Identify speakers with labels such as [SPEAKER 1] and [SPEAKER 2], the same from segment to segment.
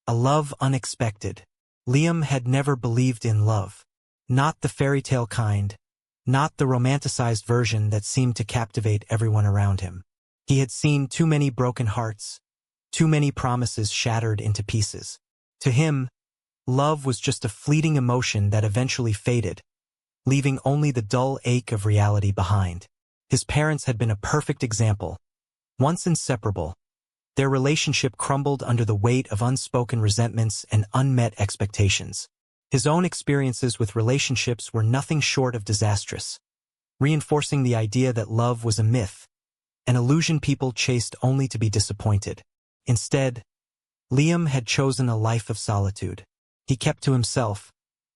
[SPEAKER 1] A love unexpected. Liam had never believed in love. Not the fairy tale kind. Not the romanticized version that seemed to captivate everyone around him. He had seen too many broken hearts, too many promises shattered into pieces. To him, love was just a fleeting emotion that eventually faded, leaving only the dull ache of reality behind. His parents had been a perfect example. Once inseparable, their relationship crumbled under the weight of unspoken resentments and unmet expectations. His own experiences with relationships were nothing short of disastrous, reinforcing the idea that love was a myth, an illusion people chased only to be disappointed. Instead, Liam had chosen a life of solitude. He kept to himself,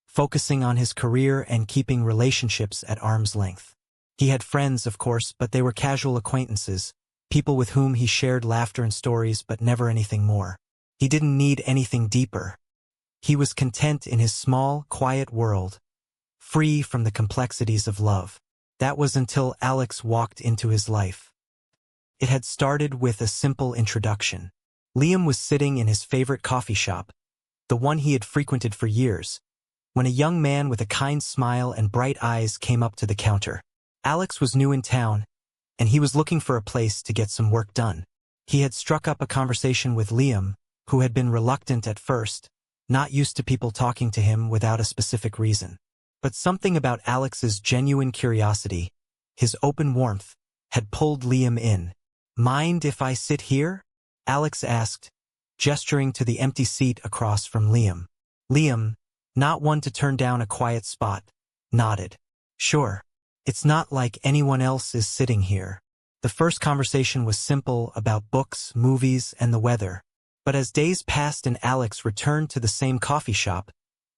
[SPEAKER 1] focusing on his career and keeping relationships at arm's length. He had friends, of course, but they were casual acquaintances, people with whom he shared laughter and stories, but never anything more. He didn't need anything deeper. He was content in his small, quiet world, free from the complexities of love. That was until Alex walked into his life. It had started with a simple introduction. Liam was sitting in his favorite coffee shop, the one he had frequented for years, when a young man with a kind smile and bright eyes came up to the counter. Alex was new in town, and he was looking for a place to get some work done. He had struck up a conversation with Liam, who had been reluctant at first, not used to people talking to him without a specific reason. But something about Alex's genuine curiosity, his open warmth, had pulled Liam in. "Mind if I sit here?" Alex asked, gesturing to the empty seat across from Liam. Liam, not one to turn down a quiet spot, nodded. "Sure. It's not like anyone else is sitting here." The first conversation was simple, about books, movies, and the weather. But as days passed and Alex returned to the same coffee shop,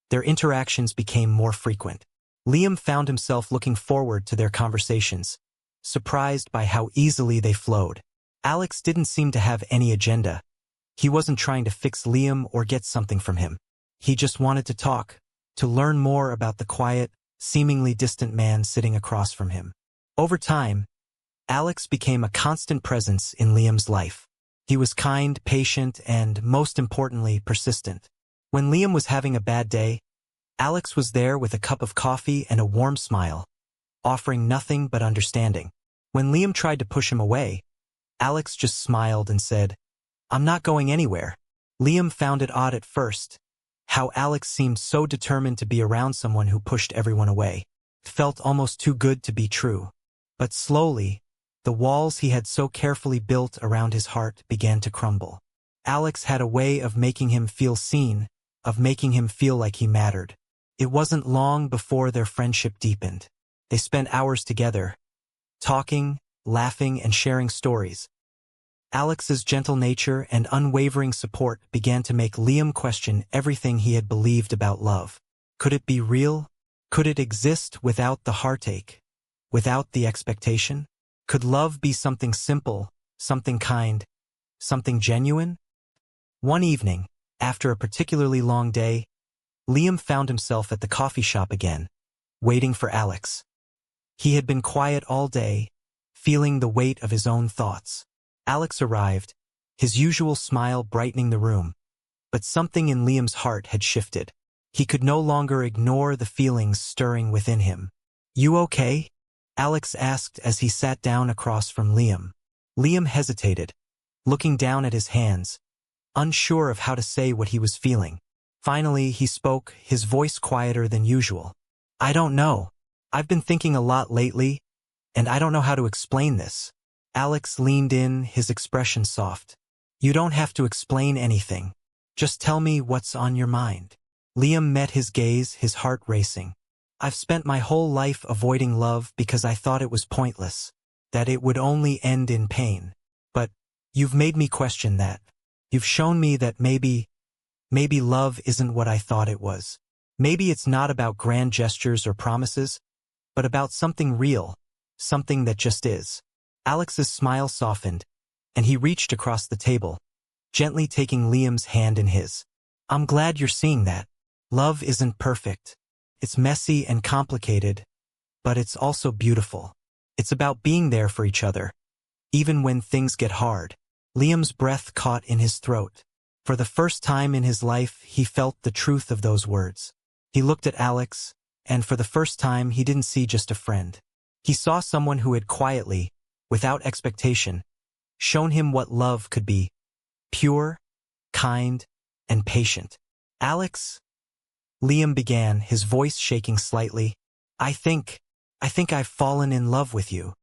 [SPEAKER 1] their interactions became more frequent. Liam found himself looking forward to their conversations, surprised by how easily they flowed. Alex didn't seem to have any agenda. He wasn't trying to fix Liam or get something from him. He just wanted to talk, to learn more about the quiet, seemingly distant man sitting across from him. Over time, Alex became a constant presence in Liam's life. He was kind, patient, and, most importantly, persistent. When Liam was having a bad day, Alex was there with a cup of coffee and a warm smile, offering nothing but understanding. When Liam tried to push him away, Alex just smiled and said, "I'm not going anywhere." Liam found it odd at first, how Alex seemed so determined to be around someone who pushed everyone away. It felt almost too good to be true. But slowly, the walls he had so carefully built around his heart began to crumble. Alex had a way of making him feel seen, of making him feel like he mattered. It wasn't long before their friendship deepened. They spent hours together, talking, laughing, and sharing stories. Alex's gentle nature and unwavering support began to make Liam question everything he had believed about love. Could it be real? Could it exist without the heartache, without the expectation? Could love be something simple, something kind, something genuine? One evening, after a particularly long day, Liam found himself at the coffee shop again, waiting for Alex. He had been quiet all day, feeling the weight of his own thoughts. Alex arrived, his usual smile brightening the room, but something in Liam's heart had shifted. He could no longer ignore the feelings stirring within him. "You okay?" Alex asked as he sat down across from Liam. Liam hesitated, looking down at his hands, unsure of how to say what he was feeling. Finally, he spoke, his voice quieter than usual. "I don't know. I've been thinking a lot lately, and I don't know how to explain this." Alex leaned in, his expression soft. "You don't have to explain anything. Just tell me what's on your mind." Liam met his gaze, his heart racing. "I've spent my whole life avoiding love because I thought it was pointless, that it would only end in pain. But you've made me question that. You've shown me that maybe love isn't what I thought it was. Maybe it's not about grand gestures or promises, but about something real, something that just is." Alex's smile softened, and he reached across the table, gently taking Liam's hand in his. "I'm glad you're seeing that. Love isn't perfect. It's messy and complicated, but it's also beautiful. It's about being there for each other, even when things get hard." Liam's breath caught in his throat. For the first time in his life, he felt the truth of those words. He looked at Alex, and for the first time he didn't see just a friend. He saw someone who had quietly, without expectation, shown him what love could be: pure, kind, and patient. "Alex," Liam began, his voice shaking slightly, I think I've fallen in love with you."